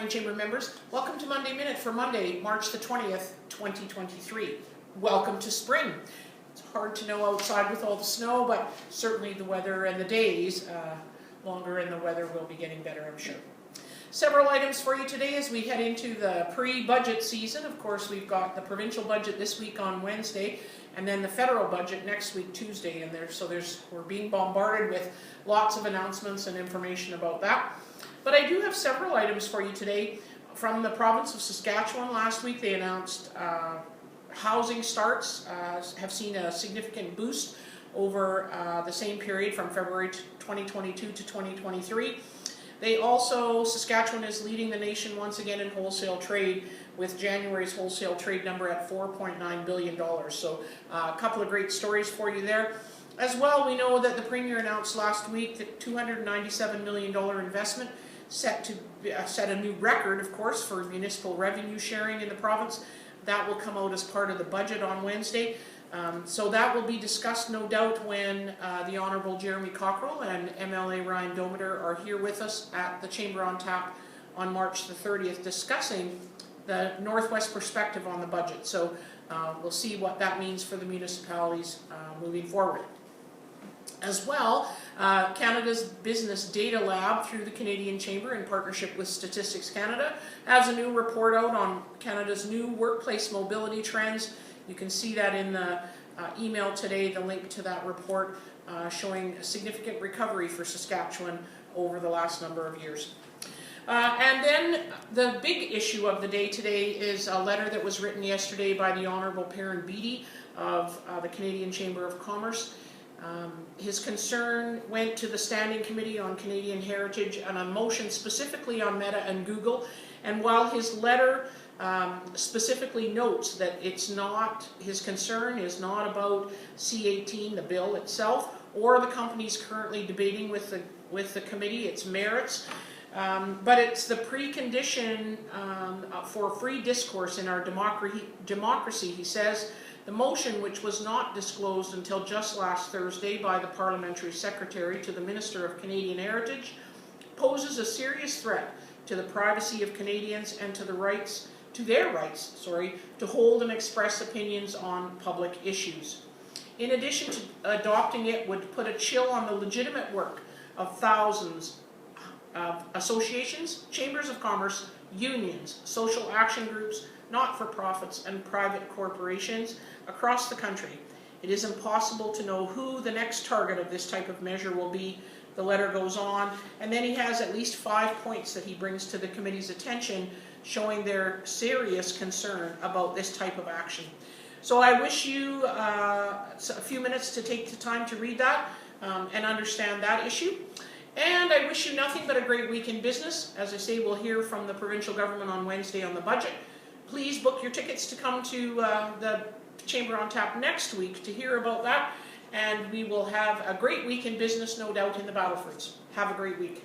morning, Chamber members. Welcome to Monday Minute for Monday, March the 20th, 2023. Welcome to spring. It's hard to know outside with all the snow, but certainly the weather and the days, longer and the weather will be getting better, I'm sure. Several items for you today as we head into the pre-budget season. Of course, we've got the provincial budget this week on Wednesday, and then the federal budget next week, Tuesday. And we're being bombarded with lots of announcements and information about that. But I do have several items for you today. From the province of Saskatchewan last week, they announced housing starts have seen a significant boost over the same period from February 2022 to 2023. Saskatchewan is leading the nation once again in wholesale trade, with January's wholesale trade number at $4.9 billion. So a couple of great stories for you there. As well, we know that the Premier announced last week that $297 million investment set a new record, of course, for municipal revenue sharing in the province. That will come out as part of the budget on Wednesday. So that will be discussed, no doubt, when the Honourable Jeremy Cockrell and MLA Ryan Dometer are here with us at the Chamber on Tap on March the 30th, discussing the Northwest perspective on the budget. So we'll see what that means for the municipalities moving forward. As well, Canada's Business Data Lab through the Canadian Chamber in partnership with Statistics Canada has a new report out on Canada's new workplace mobility trends. You can see that in the email today, the link to that report showing a significant recovery for Saskatchewan over the last number of years. And then the big issue of the day today is a letter that was written yesterday by the Honourable Perrin Beatty of the Canadian Chamber of Commerce. His concern went to the Standing Committee on Canadian Heritage and a motion specifically on Meta and Google. And while his letter specifically notes that his concern is not about C-18, the bill itself, or the companies currently debating with the committee, its merits, but it's the precondition for free discourse in our democracy, he says. The motion, which was not disclosed until just last Thursday by the Parliamentary Secretary to the Minister of Canadian Heritage, poses a serious threat to the privacy of Canadians and to their rights to hold and express opinions on public issues. In addition to adopting it would put a chill on the legitimate work of thousands of associations, chambers of commerce, unions, social action groups, not-for-profits, and private corporations across the country. It is impossible to know who the next target of this type of measure will be. The letter goes on, and then he has at least 5 points that he brings to the committee's attention, showing their serious concern about this type of action. So I wish you a few minutes to take the time to read that and understand that issue. And I wish you nothing but a great week in business. As I say, we'll hear from the provincial government on Wednesday on the budget. Please book your tickets to come to the Chamber on Tap next week to hear about that. And we will have a great week in business, no doubt, in the Battlefords. Have a great week.